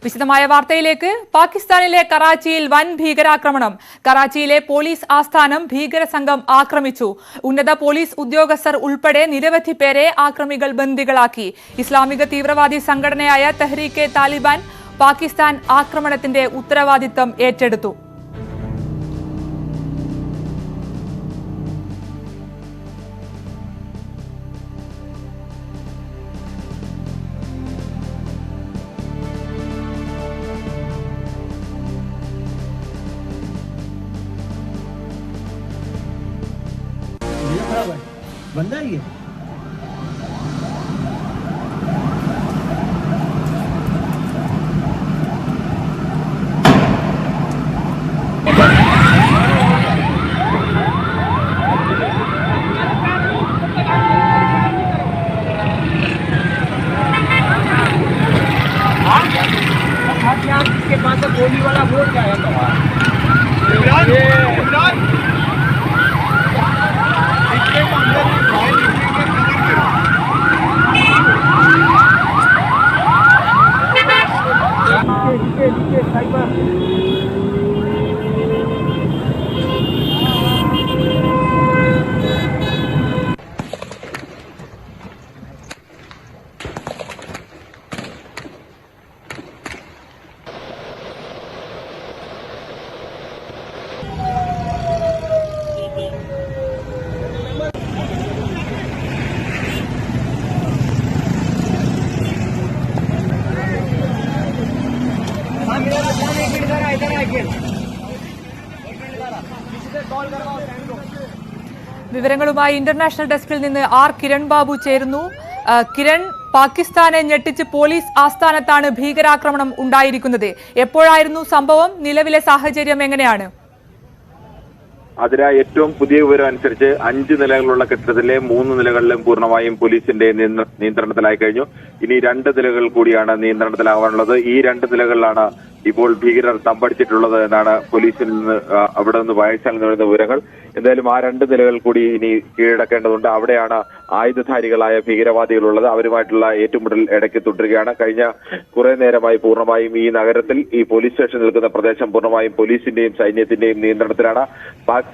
വിശദമായ വാർത്തയിലേക്ക്. പാകിസ്ഥാനിലെ കറാച്ചിയിൽ വൻ ഭീകരാക്രമണം. കറാച്ചിയിലെ പോലീസ് ആസ്ഥാനം ഭീകര സംഘം ആക്രമിച്ചു. ഉന്നത പോലീസ് ഉദ്യോഗസ്ഥർ ഉൾപ്പെടെ നിരവധി പേരെ ആക്രമികൾ ബന്ദികളാക്കി. ഇസ്ലാമിക തീവ്രവാദി സംഘടനയായ തെഹ്രീക്കെ താലിബാൻ പാകിസ്ഥാൻ ആക്രമണത്തിന്റെ ഉത്തരവാദിത്തം ഏറ്റെടുത്തു. बंदा ही है। इसके पास गोली वाला वोट क्या है വിവരങ്ങളുമായി ഇന്റർനാഷണൽ ഡെസ്കിൽ നിന്ന് ആർ കിരൺ ബാബു ചേരുന്നു. കിരൺ, പാകിസ്ഥാനെ ഞെട്ടിച്ച് പോലീസ് ആസ്ഥാനത്താണ് ഭീകരാക്രമണം ഉണ്ടായിരിക്കുന്നത്. എപ്പോഴായിരുന്നു സംഭവം? നിലവിലെ സാഹചര്യം എങ്ങനെയാണ്? അതിന് ഏറ്റവും പുതിയ വിവരം അനുസരിച്ച് 5 നിലകളുള്ള കെട്ടിടത്തിലെ 3 നിലകളിലും പൂർണ്ണമായും പോലീസിന്റെ നിയന്ത്രണത്തിലായി കഴിഞ്ഞു. ഇനി 2 നിലകൾ കൂടിയാണ് നിയന്ത്രണത്തിലാവാനുള്ളത്. ഈ 2 നിലകളിലാണ് ഇപ്പോൾ ഭീകരർ തമ്പടിച്ചിട്ടുള്ളത് എന്നാണ് പോലീസിൽ നിന്ന് അവിടെ നിന്ന് വായിച്ചാൽ വരുന്ന വിവരങ്ങൾ. എന്തായാലും ആ 2 നിലകൾ കൂടി ഇനി കീഴടക്കേണ്ടതുണ്ട്. അവിടെയാണ് ആയുധധാരികളായ ഭീകരവാദികളുള്ളത്. അവരുമായിട്ടുള്ള ഏറ്റുമുട്ടൽ ഇടയ്ക്ക് തുടരുകയാണ്. കഴിഞ്ഞ കുറെ നേരമായി പൂർണ്ണമായും ഈ നഗരത്തിൽ ഈ പോലീസ് സ്റ്റേഷൻ നിൽക്കുന്ന പ്രദേശം പൂർണ്ണമായും പോലീസിന്റെയും സൈന്യത്തിന്റെയും നിയന്ത്രണത്തിലാണ്. പാക്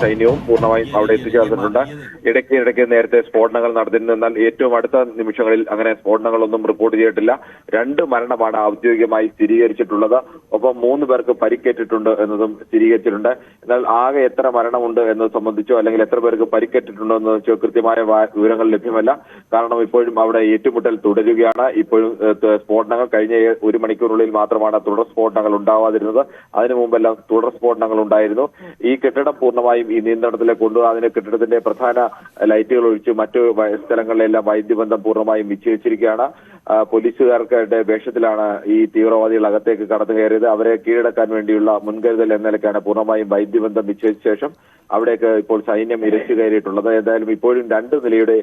സൈന്യവും പൂർണ്ണമായും അവിടെ എത്തിച്ചേർന്നിട്ടുണ്ട്. ഇടയ്ക്ക് നേരത്തെ സ്ഫോടനങ്ങൾ നടന്നിരുന്നു. എന്നാൽ ഏറ്റവും അടുത്ത നിമിഷങ്ങളിൽ അങ്ങനെ സ്ഫോടനങ്ങളൊന്നും റിപ്പോർട്ട് ചെയ്തിട്ടില്ല. 2 മരണമാണ് ഔദ്യോഗികമായി സ്ഥിരീകരിച്ചിട്ടുള്ളത്. ഒപ്പം 3 പേർക്ക് പരിക്കേറ്റിട്ടുണ്ട് എന്നതും സ്ഥിരീകരിച്ചിട്ടുണ്ട്. എന്നാൽ ആകെ എത്ര മരണമുണ്ട് എന്നത് സംബന്ധിച്ചോ അല്ലെങ്കിൽ എത്ര പേർക്ക് പരിക്കേറ്റിട്ടുണ്ടോ എന്ന് വെച്ചോ കൃത്യമായ വിവരങ്ങൾ ലഭ്യമല്ല. കാരണം ഇപ്പോഴും അവിടെ ഏറ്റുമുട്ടൽ തുടരുകയാണ്. ഇപ്പോഴും സ്ഫോടനങ്ങൾ കഴിഞ്ഞ 1 മണിക്കൂറിനുള്ളിൽ മാത്രമാണ് തുടർ സ്ഫോടനങ്ങൾ ഉണ്ടാവാതിരുന്നത്. അതിനു മുമ്പെല്ലാം തുടർ സ്ഫോടനങ്ങൾ ഉണ്ടായിരുന്നു. ഈ കെട്ടിടം പൂർണ്ണമായും ഈ നിയന്ത്രണത്തിലേക്ക് കൊണ്ടുപോകും. അതിന് കെട്ടിടത്തിന്റെ പ്രധാന ലൈറ്റുകൾ ഒഴിച്ച് മറ്റു സ്ഥലങ്ങളിലെല്ലാം വൈദ്യുതിബന്ധം പൂർണ്ണമായും വിച്ഛേദിച്ചിരിക്കുകയാണ്. പോലീസുകാരുടെ വേഷത്തിലാണ് ഈ തീവ്രവാദികൾ അകത്തേക്ക് കടന്നു കയറിയത്. അവരെ കീഴടക്കാൻ വേണ്ടിയുള്ള മുൻകരുതൽ എന്ന നിലയ്ക്കാണ് പൂർണ്ണമായും വൈദ്യുതിബന്ധം വിച്ഛേദിച്ച ശേഷം അവിടേക്ക് ഇപ്പോൾ സൈന്യം ഇരച്ചു കയറിയിട്ടുള്ളത്. ഏതായാലും ഇപ്പോഴും 2 നിലയുടെ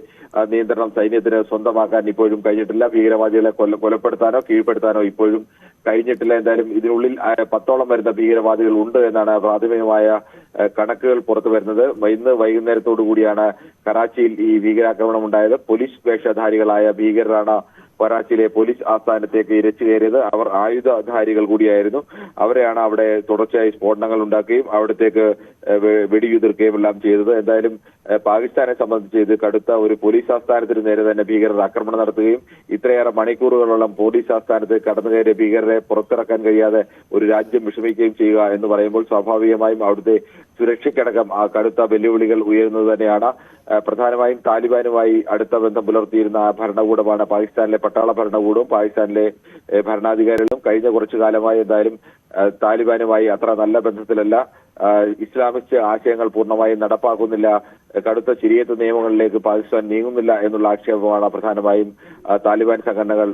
നിയന്ത്രണം സൈന്യത്തിന് സ്വന്തമാക്കാൻ ഇപ്പോഴും കഴിഞ്ഞിട്ടില്ല. ഭീകരവാദികളെ കൊലപ്പെടുത്താനോ കീഴ്പ്പെടുത്താനോ ഇപ്പോഴും കഴിഞ്ഞിട്ടില്ല. എന്തായാലും ഇതിനുള്ളിൽ 10ഓളം വരുന്ന ഭീകരവാദികൾ ഉണ്ട് എന്നാണ് പ്രാഥമികമായ കണക്കുകൾ പുറത്തു വരുന്നത്. ഇന്ന് വൈകുന്നേരത്തോടു കൂടിയാണ് കറാച്ചിയിൽ ഈ ഭീകരാക്രമണം ഉണ്ടായത്. പോലീസ് വേഷധാരികളായ ഭീകരരാണ് കറാച്ചിയിലെ പോലീസ് ആസ്ഥാനത്തേക്ക് ഇരച്ചു കയറിയത്. അവർ ആയുധധാരികൾ കൂടിയായിരുന്നു. അവരെയാണ് അവിടെ തുടർച്ചയായി സ്ഫോടനങ്ങൾ ഉണ്ടാക്കുകയും അവിടത്തേക്ക് വെടിയുതിർക്കുകയും എല്ലാം ചെയ്തത്. എന്തായാലും പാകിസ്ഥാനെ സംബന്ധിച്ച് ഇത് കടുത്ത ഒരു പോലീസ് ആസ്ഥാനത്തിന് നേരെ തന്നെ ഭീകരർ ആക്രമണം നടത്തുകയും ഇത്രയേറെ മണിക്കൂറുകളോളം പോലീസ് ആസ്ഥാനത്ത് കടന്നു കയറിയ ഭീകരരെ പുറത്തിറക്കാൻ കഴിയാതെ ഒരു രാജ്യം വിഷമിക്കുകയും ചെയ്യുക എന്ന് പറയുമ്പോൾ സ്വാഭാവികമായും അവിടുത്തെ സുരക്ഷയ്ക്കടക്കം ആ കടുത്ത വെല്ലുവിളികൾ ഉയരുന്നത് തന്നെയാണ്. പ്രധാനമായും താലിബാനുമായി അടുത്ത ബന്ധം പുലർത്തിയിരുന്ന ഭരണകൂടമാണ് പാകിസ്ഥാനിലെ പട്ടാള ഭരണകൂടവും പാകിസ്ഥാനിലെ ഭരണാധികാരികളും. കഴിഞ്ഞ കുറച്ചു കാലമായി എന്തായാലും താലിബാനുമായി അത്ര നല്ല ബന്ധത്തിലല്ല. ഇസ്ലാമിസ്റ്റ് ആശയങ്ങൾ പൂർണ്ണമായും നടപ്പാക്കുന്നില്ല, കടുത്ത ശരീഅത്ത് നിയമങ്ങളിലേക്ക് പാകിസ്ഥാൻ നീങ്ങുന്നില്ല എന്നുള്ള ആക്ഷേപമാണ് പ്രധാനമായും താലിബാൻ സംഘടനകൾ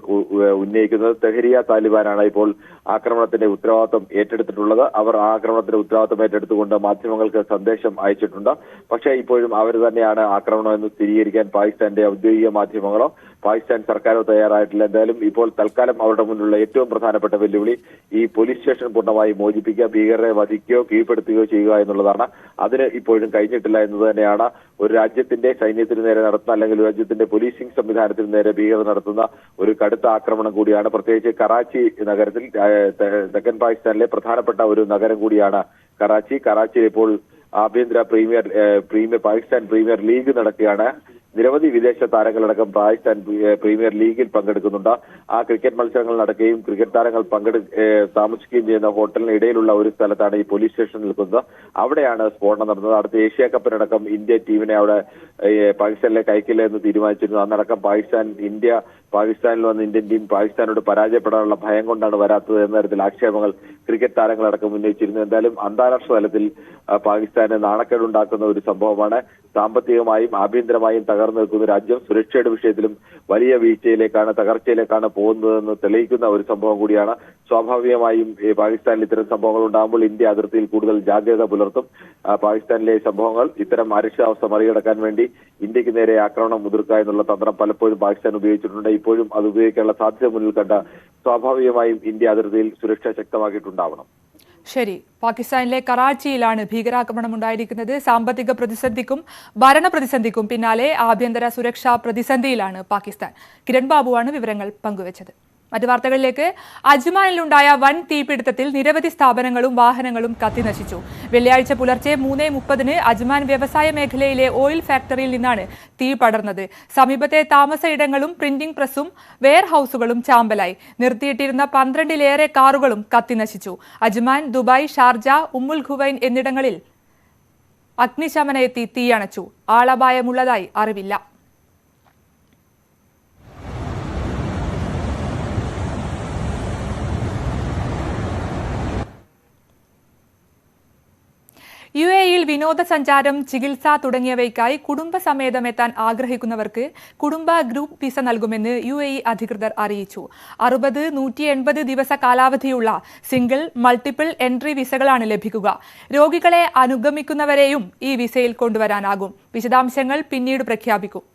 ഉന്നയിക്കുന്നത്. തെഹ്രിയ താലിബാനാണ് ഇപ്പോൾ ആക്രമണത്തിന്റെ ഉത്തരവാദിത്വം ഏറ്റെടുത്തിട്ടുള്ളത്. അവർ ആ ആക്രമണത്തിന്റെ ഉത്തരവാദിത്വം ഏറ്റെടുത്തുകൊണ്ട് മാധ്യമങ്ങൾക്ക് സന്ദേശം അയച്ചിട്ടുണ്ട്. പക്ഷേ ഇപ്പോഴും അവർ തന്നെയാണ് ആക്രമണം എന്ന് സ്ഥിരീകരിക്കാൻ പാകിസ്ഥാന്റെ ഔദ്യോഗിക മാധ്യമങ്ങളോ പാകിസ്ഥാൻ സർക്കാരോ തയ്യാറായിട്ടില്ല. എന്തായാലും ഇപ്പോൾ തൽക്കാലം അവരുടെ മുന്നിലുള്ള ഏറ്റവും പ്രധാനപ്പെട്ട വെല്ലുവിളി ഈ പോലീസ് സ്റ്റേഷൻ പൂർണ്ണമായി മോചിപ്പിക്കുക, ഭീകരരെ വധിക്കുകയോ കീഴ്പ്പെടുത്തുകയോ ചെയ്യുക എന്നുള്ളതാണ്. അതിന് ഇപ്പോഴും കഴിഞ്ഞിട്ടില്ല എന്നത് തന്നെയാണ് ഒരു രാജ്യത്തിന്റെ സൈന്യത്തിന് നേരെ നടത്തുന്ന അല്ലെങ്കിൽ ഒരു രാജ്യത്തിന്റെ പോലീസിംഗ് സംവിധാനത്തിന് നേരെ ഭീകരത നടത്തുന്ന ഒരു കടുത്ത ആക്രമണം കൂടിയാണ്. പ്രത്യേകിച്ച് കറാച്ചി നഗരത്തിൽ തെക്കൻ പാകിസ്ഥാനിലെ പ്രധാനപ്പെട്ട ഒരു നഗരം കൂടിയാണ് കറാച്ചി. കറാച്ചിയിൽ ഇപ്പോൾ ആഭ്യന്തര പാകിസ്ഥാൻ പ്രീമിയർ ലീഗ് നടക്കുകയാണ്. നിരവധി വിദേശ താരങ്ങളടക്കം പാകിസ്ഥാൻ പ്രീമിയർ ലീഗിൽ പങ്കെടുക്കുന്നുണ്ട്. ആ ക്രിക്കറ്റ് മത്സരങ്ങൾ നടക്കുകയും ക്രിക്കറ്റ് താരങ്ങൾ താമസിക്കുകയും ചെയ്യുന്ന ഹോട്ടലിന് ഇടയിലുള്ള ഒരു സ്ഥലത്താണ് ഈ പോലീസ് സ്റ്റേഷൻ നിൽക്കുന്നത്. അവിടെയാണ് സ്ഫോടനം നടന്നത്. അടുത്ത ഏഷ്യ കപ്പിനടക്കം ഇന്ത്യ ടീമിനെ അവിടെ പാകിസ്ഥാനിലേക്ക് അയക്കില്ല എന്ന് തീരുമാനിച്ചിരുന്നു. അന്നടക്കം പാകിസ്ഥാനിൽ വന്ന ഇന്ത്യൻ ടീം പാകിസ്ഥാനോട് പരാജയപ്പെടാനുള്ള ഭയം കൊണ്ടാണ് വരാത്തത് എന്ന തരത്തിൽ ആക്ഷേപങ്ങൾ ക്രിക്കറ്റ് താരങ്ങളടക്കം ഉന്നയിച്ചിരുന്നു. എന്തായാലും അന്താരാഷ്ട്ര തലത്തിൽ പാകിസ്ഥാന് നാണക്കേടുണ്ടാക്കുന്ന ഒരു സംഭവമാണ്. സാമ്പത്തികമായും ആഭ്യന്തരമായും തകർന്നു നിൽക്കുന്ന രാജ്യം സുരക്ഷയുടെ വിഷയത്തിലും വലിയ തകർച്ചയിലേക്കാണ് പോകുന്നതെന്ന് തെളിയിക്കുന്ന ഒരു സംഭവം കൂടിയാണ്. സ്വാഭാവികമായും പാകിസ്ഥാനിൽ ഇത്തരം സംഭവങ്ങൾ ഉണ്ടാകുമ്പോൾ ഇന്ത്യ അതിർത്തിയിൽ കൂടുതൽ ജാഗ്രത പുലർത്തും. പാകിസ്ഥാനിലെ സംഭവങ്ങൾ ഇത്തരം അരക്ഷിതാവസ്ഥ മറികടക്കാൻ വേണ്ടി ഇന്ത്യക്ക് നേരെ ആക്രമണം മുതിർക്കുക എന്നുള്ള തന്ത്രം പലപ്പോഴും പാകിസ്ഥാൻ ഉപയോഗിച്ചിട്ടുണ്ട്. ഇപ്പോഴും അത് ഉപയോഗിക്കാനുള്ള സാധ്യത മുന്നിൽ കണ്ട സ്വാഭാവികമായും ഇന്ത്യ അതിർത്തിയിൽ സുരക്ഷ ശക്തമാക്കിയിട്ടുണ്ടാവണം. ശരി, പാകിസ്ഥാനിലെ കറാച്ചിയിലാണ് ഭീകരാക്രമണം ഉണ്ടായിരിക്കുന്നത്. സാമ്പത്തിക പ്രതിസന്ധിക്കും ഭരണ പ്രതിസന്ധിക്കും പിന്നാലെ ആഭ്യന്തര സുരക്ഷാ പ്രതിസന്ധിയിലാണ് പാകിസ്ഥാൻ. കിരൺ ബാബുവാണ് വിവരങ്ങൾ പങ്കുവച്ചത്. മറ്റു വാർത്തകളിലേക്ക്. അജ്മാനിലുണ്ടായ വൻ തീപിടുത്തത്തിൽ നിരവധി സ്ഥാപനങ്ങളും വാഹനങ്ങളും കത്തിനശിച്ചു. വെള്ളിയാഴ്ച പുലർച്ചെ 3:30 അജ്മാൻ വ്യവസായ മേഖലയിലെ ഓയിൽ ഫാക്ടറിയിൽ നിന്നാണ് തീ പടർന്നത്. സമീപത്തെ താമസ ഇടങ്ങളും പ്രിന്റിംഗ് പ്രസ്സും വെയർ ഹൌസുകളും ചാമ്പലായി. നിർത്തിയിട്ടിരുന്ന 12-ലേറെ കാറുകളും കത്തിനശിച്ചു. അജ്മാൻ, ദുബായ്, ഷാർജ, ഉമ്മുൽ ഖുവൈൻ എന്നിടങ്ങളിൽ അഗ്നിശമന എത്തി തീയണച്ചു. ആളപായമുള്ളതായി അറിവില്ല. UAE-യിൽ വിനോദസഞ്ചാരം, ചികിത്സ തുടങ്ങിയവയ്ക്കായി കുടുംബസമേതം എത്താൻ ആഗ്രഹിക്കുന്നവർക്ക് കുടുംബ ഗ്രൂപ്പ് വിസ നൽകുമെന്ന് UAE അധികൃതർ അറിയിച്ചു. 60, 180 ദിവസ കാലാവധിയുള്ള സിംഗിൾ, മൾട്ടിപ്പിൾ എൻട്രി വിസകളാണ് ലഭിക്കുക. രോഗികളെ അനുഗമിക്കുന്നവരെയും ഈ വിസയിൽ കൊണ്ടുവരാനാകും. വിശദാംശങ്ങൾ പിന്നീട് പ്രഖ്യാപിക്കും.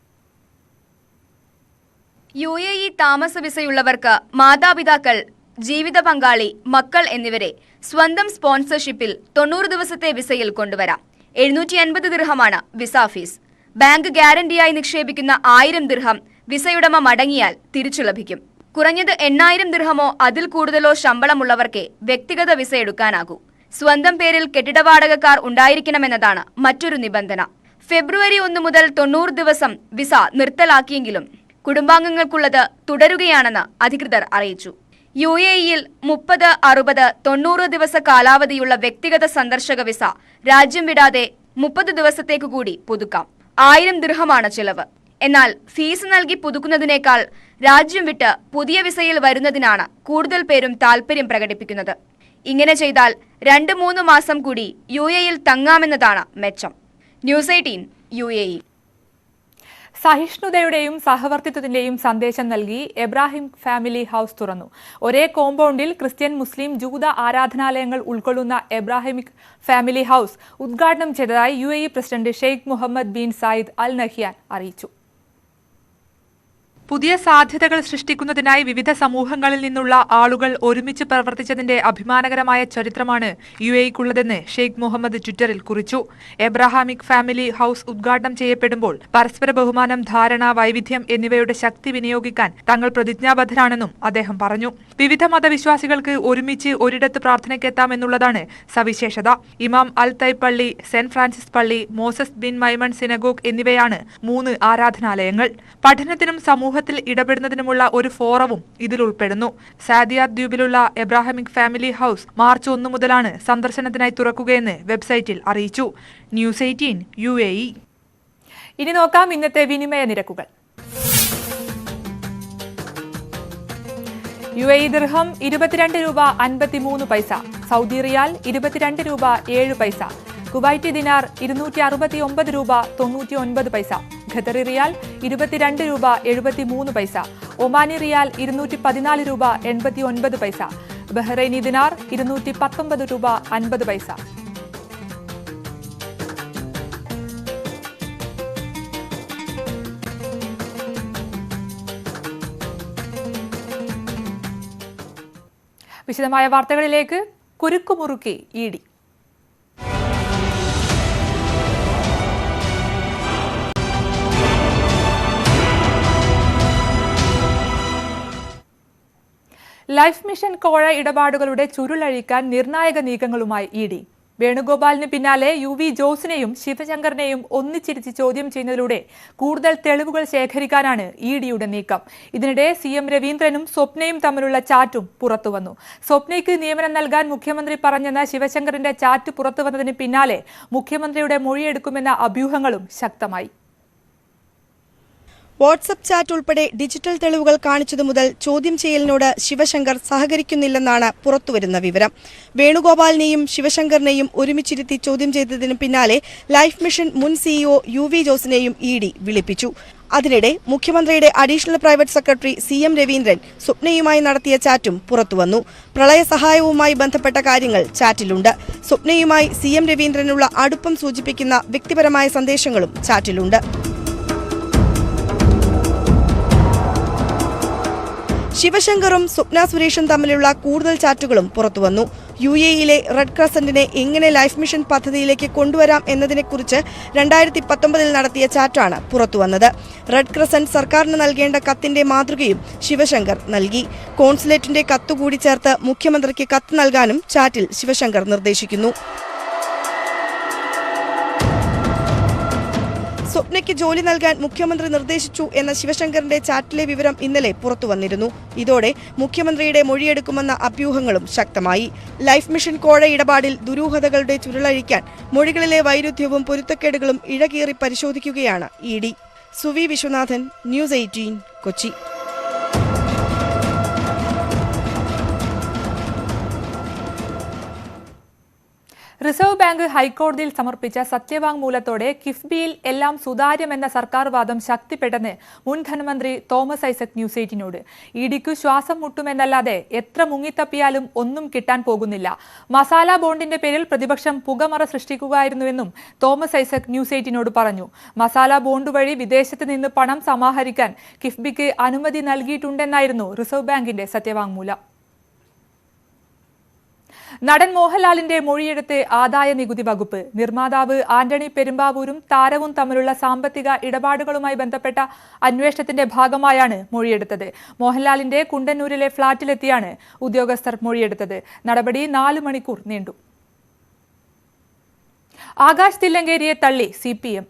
UAE താമസ വിസയുള്ളവർക്ക് മാതാപിതാക്കൾ, ജീവിത പങ്കാളി, മക്കൾ എന്നിവരെ സ്വന്തം സ്പോൺസർഷിപ്പിൽ 90 ദിവസത്തെ വിസയിൽ കൊണ്ടുവരാം. 750 ദിർഹമാണ് വിസ ഫീസ്. ബാങ്ക് ഗ്യാരണ്ടിയായി നിക്ഷേപിക്കുന്ന 1000 ദിർഹം വിസയുടമ മടങ്ങിയാൽ തിരിച്ചു ലഭിക്കും. കുറഞ്ഞത് 8000 ദിർഹമോ അതിൽ കൂടുതലോ ശമ്പളമുള്ളവർക്കേ വ്യക്തിഗത വിസ എടുക്കാനാകൂ. സ്വന്തം പേരിൽ കെട്ടിടവാടകക്കാർ ഉണ്ടായിരിക്കണമെന്നതാണ് മറ്റൊരു നിബന്ധന. ഫെബ്രുവരി 1 മുതൽ 90 ദിവസം വിസ നിർത്തലാക്കിയെങ്കിലും കുടുംബാംഗങ്ങൾക്കുള്ളത് തുടരുകയാണെന്ന് അധികൃതർ അറിയിച്ചു. UAE-യിൽ 30, 60, 90 ദിവസ കാലാവധിയുള്ള വ്യക്തിഗത സന്ദർശക വിസ രാജ്യം വിടാതെ 30 ദിവസത്തേക്ക് കൂടി പുതുക്കാം. 1000 ദിർഹമാണ് ചിലവ്. എന്നാൽ ഫീസ് നൽകി പുതുക്കുന്നതിനേക്കാൾ രാജ്യം വിട്ട് പുതിയ വിസയിൽ വരുന്നതിനാണ് കൂടുതൽ പേരും താൽപര്യം പ്രകടിപ്പിക്കുന്നത്. ഇങ്ങനെ ചെയ്താൽ 2-3 മാസം കൂടി UAE-യിൽ തങ്ങാമെന്നതാണ് മെച്ചം. News 18 UAE. സഹിഷ്ണുതയുടെയും സഹവർത്തിത്വത്തിന്റെയും സന്ദേശം നൽകി എബ്രാഹിം ഫാമിലി ഹൌസ് തുറന്നു. ഒരേ കോമ്പൗണ്ടിൽ ക്രിസ്ത്യൻ, മുസ്ലിം, ജൂത ആരാധനാലയങ്ങൾ ഉൾക്കൊള്ളുന്ന എബ്രാഹിമിക് ഫാമിലി ഹൌസ് ഉദ്ഘാടനം ചെയ്തതായി UAE president Sheikh Mohammed bin Zayed Al Nahyan അറിയിച്ചു. പുതിയ സാധ്യതകൾ സൃഷ്ടിക്കുന്നതിനായി വിവിധ സമൂഹങ്ങളിൽ നിന്നുള്ള ആളുകൾ ഒരുമിച്ച് പ്രവർത്തിച്ചതിന്റെ അഭിമാനകരമായ ചരിത്രമാണ് UAE-ക്കുള്ളതെന്ന് ഷെയ്ഖ് മുഹമ്മദ് ട്വിറ്ററിൽ കുറിച്ചു. എബ്രാഹാമിക് ഫാമിലി ഹൌസ് ഉദ്ഘാടനം ചെയ്യപ്പെടുമ്പോൾ പരസ്പര ബഹുമാനം, ധാരണ, വൈവിധ്യം എന്നിവയുടെ ശക്തി വിനിയോഗിക്കാൻ തങ്ങൾ പ്രതിജ്ഞാബദ്ധരാണെന്നും അദ്ദേഹം പറഞ്ഞു. വിവിധ മതവിശ്വാസികൾക്ക് ഒരുമിച്ച് ഒരിടത്ത് പ്രാർത്ഥനയ്ക്കെത്താമെന്നുള്ളതാണ് സവിശേഷത. ഇമാം അൽ തൈബ് പള്ളി, സെന്റ് ഫ്രാൻസിസ് പള്ളി, മോസസ് ബിൻ മൈമൺ സിനഗോഗ് എന്നിവയാണ് 3 ആരാധനാലയങ്ങൾ. പഠനത്തിനും സമൂഹത്തിൽ ഇടപെടുന്നതിനുമുള്ള ഒരു ഫോറവും ഇതിൽ ഉൾപ്പെടുന്നു. സാദിയാത്ത് ദ്വീപിലുള്ള എബ്രാഹിമിക് ഫാമിലി ഹൌസ് മാർച്ച് 1 മുതലാണ് സന്ദർശനത്തിനായി തുറക്കുകയെന്ന് വെബ്സൈറ്റിൽ അറിയിച്ചു. News 18 UAE. ഇനി നോക്കാം ഇന്നത്തെ വിനിമയ നിരക്കുകൾ. UAE ദിർഹം 22 രൂപ 53 പൈസ, സൗദി റിയാൽ 22 രൂപ 7 പൈസ, കുവൈറ്റി ദിനാർ 269 രൂപ 99 പൈസ, ഖത്തറി റിയാൽ 22 രൂപ 73 പൈസ, ഒമാനി റിയാൽ 214 രൂപ 89 പൈസ, ബഹ്റൈനി ദിനാർ 219 രൂപ 50 പൈസ. വിശദമായ വാർത്തകളിലേക്ക്. കുരുക്കുമുറുക്കി ഇഡി. ലൈഫ് മിഷൻ കോഴ ഇടപാടുകളുടെ ചുരുളഴിക്കാൻ നിർണായക നീക്കങ്ങളുമായി ഇഡി. വേണുഗോപാലിന് പിന്നാലെ UV ജോസിനെയും ശിവശങ്കറിനെയും ഒന്നിച്ചിരുത്തി ചോദ്യം ചെയ്യുന്നതിലൂടെ കൂടുതൽ തെളിവുകൾ ശേഖരിക്കാനാണ് ഇഡിയുടെ നീക്കം. ഇതിനിടെ CM രവീന്ദ്രനും സ്വപ്നയും തമ്മിലുള്ള ചാറ്റും പുറത്തുവന്നു. സ്വപ്നയ്ക്ക് നിയമനം നൽകാൻ മുഖ്യമന്ത്രി പറഞ്ഞെന്ന ശിവശങ്കറിന്റെ ചാറ്റ് പുറത്തുവന്നതിന് പിന്നാലെ മുഖ്യമന്ത്രിയുടെ മൊഴിയെടുക്കുമെന്ന അഭ്യൂഹങ്ങളും ശക്തമായി. വാട്സ്ആപ്പ് ചാറ്റ് ഉൾപ്പെടെ ഡിജിറ്റൽ തെളിവുകൾ കാണിച്ചതു മുതൽ ചോദ്യം ചെയ്യലിനോട് ശിവശങ്കർ സഹകരിക്കുന്നില്ലെന്നാണ് പുറത്തുവരുന്ന വിവരം. വേണുഗോപാലിനെയും ശിവശങ്കറിനെയും ഒരുമിച്ചിരുത്തി ചോദ്യം ചെയ്തതിന് പിന്നാലെ ലൈഫ് മിഷൻ മുൻ CEO UV ജോസിനെയും ഇഡി വിളിപ്പിച്ചു. അതിനിടെ മുഖ്യമന്ത്രിയുടെ additional private secretary CM Raveendran സ്വപ്നയുമായി നടത്തിയ ചാറ്റും പുറത്തുവന്നു. പ്രളയ സഹായവുമായി ബന്ധപ്പെട്ട കാര്യങ്ങൾ ചാറ്റിലുണ്ട്. സ്വപ്നയുമായി CM രവീന്ദ്രനുള്ള അടുപ്പം സൂചിപ്പിക്കുന്ന വ്യക്തിപരമായ സന്ദേശങ്ങളും ചാറ്റിലുണ്ട്. ശിവശങ്കറും സ്വപ്ന സുരേഷും തമ്മിലുള്ള കൂടുതൽ ചാറ്റുകളും പുറത്തുവന്നു. UAEയിലെ റെഡ് ക്രസന്റിനെ എങ്ങനെ ലൈഫ് മിഷൻ പദ്ധതിയിലേക്ക് കൊണ്ടുവരാം എന്നതിനെക്കുറിച്ച് 2019 നടത്തിയ ചാറ്റാണ് പുറത്തുവന്നത്. റെഡ് ക്രസന്റ് സർക്കാരിന് നൽകേണ്ട കത്തിന്റെ മാതൃകയും ശിവശങ്കർ നൽകി. കോൺസുലേറ്റിന്റെ കത്തുകൂടി ചേർത്ത് മുഖ്യമന്ത്രിക്ക് കത്ത് നൽകാനും ചാറ്റിൽ ശിവശങ്കർ നിർദ്ദേശിക്കുന്നു. സ്വപ്നയ്ക്ക് ജോലി നൽകാൻ മുഖ്യമന്ത്രി നിർദ്ദേശിച്ചു എന്ന ശിവശങ്കറിന്റെ ചാറ്റിലെ വിവരം ഇന്നലെ പുറത്തുവന്നിരുന്നു. ഇതോടെ മുഖ്യമന്ത്രിയുടെ മൊഴിയെടുക്കുമെന്ന അഭ്യൂഹങ്ങളും ശക്തമായി. ലൈഫ് മിഷൻ കോഴ ഇടപാടിൽ ദുരൂഹതകളുടെ ചുരുളഴിക്കാൻ മൊഴികളിലെ വൈരുദ്ധ്യവും പൊരുത്തക്കേടുകളും ഇഴകീറി പരിശോധിക്കുകയാണ് ED. Suvi Viswanathan, news 18, Kochi. Reserve bank ഹൈക്കോടതിയിൽ സമർപ്പിച്ച സത്യവാങ്മൂലത്തോടെ കിഫ്ബിയിൽ എല്ലാം സുതാര്യമെന്ന സർക്കാർ വാദം ശക്തിപ്പെട്ടെന്ന് മുൻ ധനമന്ത്രി തോമസ് ഐസക് ന്യൂസ് 18നോട്. ഇഡിക്ക് ശ്വാസം മുട്ടുമെന്നല്ലാതെ എത്ര മുങ്ങിത്തപ്പിയാലും ഒന്നും കിട്ടാൻ പോകുന്നില്ല. മസാല ബോണ്ടിന്റെ പേരിൽ പ്രതിപക്ഷം പുകമറ സൃഷ്ടിക്കുകയായിരുന്നുവെന്നും തോമസ് ഐസക് ന്യൂസ് 18നോട് പറഞ്ഞു. മസാല ബോണ്ട് വഴി വിദേശത്ത് നിന്ന് പണം സമാഹരിക്കാൻ കിഫ്ബിക്ക് അനുമതി നൽകിയിട്ടുണ്ടെന്നായിരുന്നു റിസർവ് ബാങ്കിന്റെ സത്യവാങ്മൂലം. നടൻ മോഹൻലാലിന്റെ മൊഴിയെടുത്ത് ആദായ നികുതി വകുപ്പ്. നിർമ്മാതാവ് ആന്റണി പെരുമ്പാവൂരും താരവും തമ്മിലുള്ള സാമ്പത്തിക ഇടപാടുകളുമായി ബന്ധപ്പെട്ട അന്വേഷണത്തിന്റെ ഭാഗമായാണ് മൊഴിയെടുത്തത്. മോഹൻലാലിന്റെ കുണ്ടന്നൂരിലെ ഫ്ളാറ്റിലെത്തിയാണ് ഉദ്യോഗസ്ഥർ മൊഴിയെടുത്തത്. നടപടി 4 മണിക്കൂർ നീണ്ടു. ആകാശ് തില്ലങ്കേരിയെ തള്ളി CPM.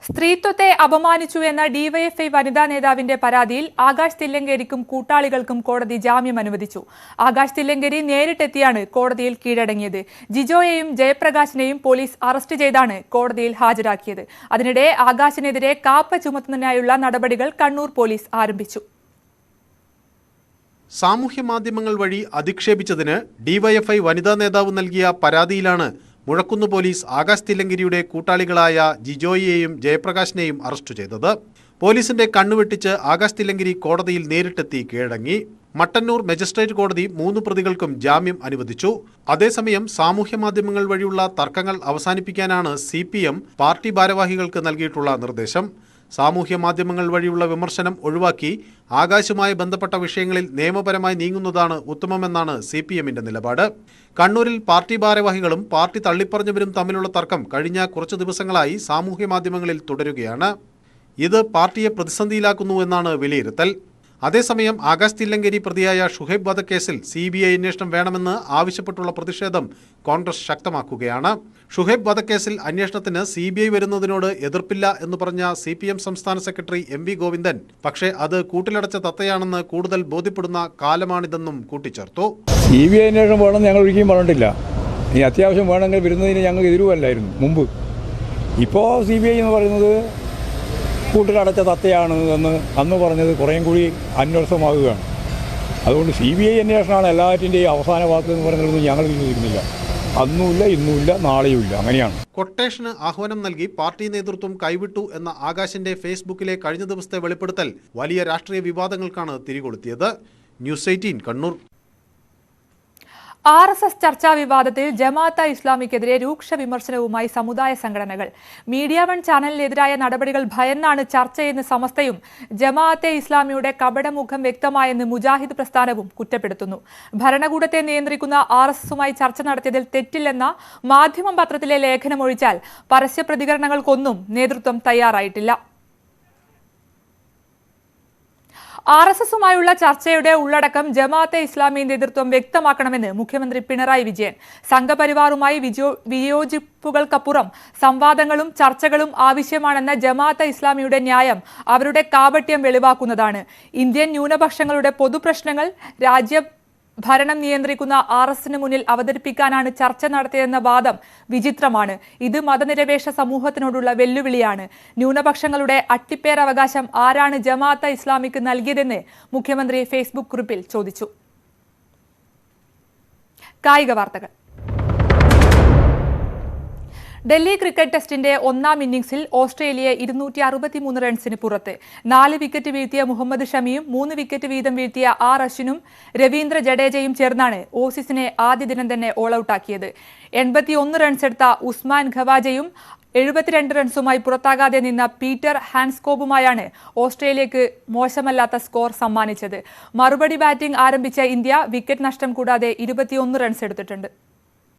സ്ത്രീത്വത്തെ അപമാനിച്ചു എന്ന DYFI വനിതാ നേതാവിന്റെ പരാതിയിൽ ആകാശ് തില്ലങ്കേരിക്കും കൂട്ടാളികൾക്കും കോടതി ജാമ്യം അനുവദിച്ചു. ആകാശ് തില്ലങ്കേരി നേരിട്ടെത്തിയാണ് കോടതിയിൽ കീഴടങ്ങിയത്. ജിജോയെയും ജയപ്രകാശിനെയും പോലീസ് അറസ്റ്റ് ചെയ്താണ് കോടതിയിൽ ഹാജരാക്കിയത്. അതിനിടെ ആകാശിനെതിരെ കാപ്പ ചുമത്തുന്നതിനായുള്ള നടപടികൾ കണ്ണൂർ പോലീസ് ആരംഭിച്ചു. സാമൂഹ്യ മാധ്യമങ്ങൾ വഴി അധിക്ഷേപിച്ചതിന് DYFI വനിതാ നേതാവ് നൽകിയ പരാതിയിലാണ് മുഴക്കുന്ന് പോലീസ് ആകാശ് തില്ലങ്കരിയുടെ കൂട്ടാളികളായ ജിജോയിയെയും ജയപ്രകാശിനെയും അറസ്റ്റ് ചെയ്തത്. പോലീസിന്റെ കണ്ണുവെട്ടിച്ച് ആകാശ് തില്ലങ്കരി കോടതിയിൽ നേരിട്ടെത്തി കീഴടങ്ങി. മട്ടന്നൂർ മജിസ്ട്രേറ്റ് കോടതി 3 പ്രതികൾക്കും ജാമ്യം അനുവദിച്ചു. അതേസമയം സാമൂഹ്യ മാധ്യമങ്ങൾ വഴിയുള്ള തർക്കങ്ങൾ അവസാനിപ്പിക്കാനാണ് CPM പാർട്ടി ഭാരവാഹികൾക്ക് നൽകിയിട്ടുള്ള നിർദ്ദേശം. സാമൂഹ്യ മാധ്യമങ്ങൾ വഴിയുള്ള വിമർശനം ഒഴിവാക്കി ആകാശുമായി ബന്ധപ്പെട്ട വിഷയങ്ങളിൽ നിയമപരമായി നീങ്ങുന്നതാണ് ഉത്തമമെന്നാണ് CPMന്റെ നിലപാട്. കണ്ണൂരിൽ പാർട്ടി ഭാരവാഹികളും പാർട്ടി തള്ളിപ്പറഞ്ഞവരും തമ്മിലുള്ള തർക്കം കഴിഞ്ഞ കുറച്ചു ദിവസങ്ങളായി സാമൂഹ്യ മാധ്യമങ്ങളിൽ തുടരുകയാണ്. ഇത് പാർട്ടിയെ പ്രതിസന്ധിയിലാക്കുന്നു എന്നാണ് വിലയിരുത്തൽ. അതേസമയം ആകാശ് തില്ലങ്കേരി പ്രതിയായ ഷുഹൈബ് വധക്കേസിൽ CBI അന്വേഷണം വേണമെന്ന് ആവശ്യപ്പെട്ടുള്ള പ്രതിഷേധം കോൺഗ്രസ് ശക്തമാക്കുകയാണ്. ഷുഹൈബ് വധക്കേസിൽ അന്വേഷണത്തിന് CBI വരുന്നതിനോട് എതിർപ്പില്ല എന്ന് പറഞ്ഞ CPM സംസ്ഥാന സെക്രട്ടറി MV ഗോവിന്ദൻ പക്ഷേ അത് കൂട്ടിലടച്ച തത്തയാണെന്ന് കൂടുതൽ ബോധ്യപ്പെടുന്ന കാലമാണിതെന്നും കൂട്ടിച്ചേർത്തു. CBI അന്വേഷണം വേണമെന്ന് ഞങ്ങൾ ഒരിക്കലും പറഞ്ഞിട്ടില്ല. ഇനി അത്യാവശ്യം വേണമെങ്കിൽ വരുന്നതിന് ഞങ്ങൾ എതിരുവല്ലായിരുന്നു മുമ്പ്. ഇപ്പോൾ CBI എന്ന് പറയുന്നത് കൂട്ടിലടച്ച തത്തയാണ് എന്ന് അന്ന് പറഞ്ഞത് കുറേയും കൂടി അന്വേഷണമാകുകയാണ്. അതുകൊണ്ട് CBI അന്വേഷണമാണ് എല്ലാറ്റിൻ്റെയും അവസാന വാക്ക് എന്ന് പറയുന്നത് ഞങ്ങൾ വിശ്വസിക്കുന്നില്ല. അന്നുമില്ല, ഇന്നുമില്ല, നാളെയുമില്ല. അങ്ങനെയാണ്. കൊട്ടേഷന് ആഹ്വാനം നൽകി പാർട്ടി നേതൃത്വം കൈവിട്ടു എന്ന ആകാശിന്റെ ഫേസ്ബുക്കിലെ കഴിഞ്ഞ ദിവസത്തെ വെളിപ്പെടുത്തൽ വലിയ രാഷ്ട്രീയ വിവാദങ്ങൾക്കാണ് തിരികൊളുത്തിയത്. ന്യൂസ് 18 കണ്ണൂർ. RSS ചർച്ചാ വിവാദത്തിൽ ജമാഅത്തെ ഇസ്ലാമിക്കെതിരെ രൂക്ഷ വിമർശനവുമായി സമുദായ സംഘടനകൾ. മീഡിയ വൺ ചാനലിനെതിരായ നടപടികൾ ഭയന്നാണ് ചർച്ചയെന്ന് സമസ്തയും ജമാഅത്തെ ഇസ്ലാമിയുടെ കപടമുഖം വ്യക്തമായെന്ന് മുജാഹിദ് പ്രസ്ഥാനവും കുറ്റപ്പെടുത്തുന്നു. ഭരണകൂടത്തെ നിയന്ത്രിക്കുന്ന RSSുമായി ചർച്ച നടത്തിയതിൽ തെറ്റില്ലെന്ന മാധ്യമം പത്രത്തിലെ ലേഖനമൊഴിച്ചാൽ പരസ്യ പ്രതികരണങ്ങൾക്കൊന്നും നേതൃത്വം തയ്യാറായിട്ടില്ല. RSSുമായുള്ള ചർച്ചയുടെ ഉള്ളടക്കം ജമാഅത്തെ ഇസ്ലാമി നേതൃത്വം വ്യക്തമാക്കണമെന്ന് മുഖ്യമന്ത്രി പിണറായി വിജയൻ. സംഘപരിവാറുമായി വിയോജിപ്പുകൾക്കപ്പുറം സംവാദങ്ങളും ചർച്ചകളും ആവശ്യമാണെന്ന ജമാഅത്തെ ഇസ്ലാമിയുടെ ന്യായം അവരുടെ കാപട്യം വെളിവാക്കുന്നതാണ്. ഇന്ത്യൻ ന്യൂനപക്ഷങ്ങളുടെ പൊതുപ്രശ്നങ്ങൾ ഭരണം നിയന്ത്രിക്കുന്ന RSSന് മുന്നിൽ അവതരിപ്പിക്കാനാണ് ചർച്ച നടത്തിയതെന്ന വാദം വിചിത്രമാണ്. ഇത് മതനിരപേക്ഷ സമൂഹത്തിനോടുള്ള വെല്ലുവിളിയാണ്. ന്യൂനപക്ഷങ്ങളുടെ അട്ടിപ്പേരവകാശം ആരാണ് ജമാഅത്തെ ഇസ്ലാമിക്ക് നൽകിയതെന്ന് മുഖ്യമന്ത്രി ഫേസ്ബുക്ക് കുറിപ്പിൽ ചോദിച്ചു. കായിക വാർത്തകൾ. ഡൽഹി ക്രിക്കറ്റ് ടെസ്റ്റിന്റെ ഒന്നാം ഇന്നിംഗ്സിൽ ഓസ്ട്രേലിയയെ 263 റൺസിന് പുറത്ത്. 4 വിക്കറ്റ് വീഴ്ത്തിയ മുഹമ്മദ് ഷമിയും 3 വിക്കറ്റ് വീതം വീഴ്ത്തിയ അശ്വിനും രവീന്ദ്ര ജഡേജയും ചേർന്നാണ് ഓസീസിനെ ആദ്യ ദിനം തന്നെ ഓൾ ഔട്ടാക്കിയത്. 81 റൺസ് എടുത്ത ഉസ്മാൻ ഖവാജയും 72 റൺസുമായി പുറത്താകാതെ നിന്ന പീറ്റർ ഹാൻസ്കോബുമായാണ് ഓസ്ട്രേലിയക്ക് മോശമല്ലാത്ത സ്കോർ സമ്മാനിച്ചത്. മറുപടി ബാറ്റിംഗ് ആരംഭിച്ച ഇന്ത്യ വിക്കറ്റ് നഷ്ടം കൂടാതെ 21 റൺസ് എടുത്തിട്ടുണ്ട്.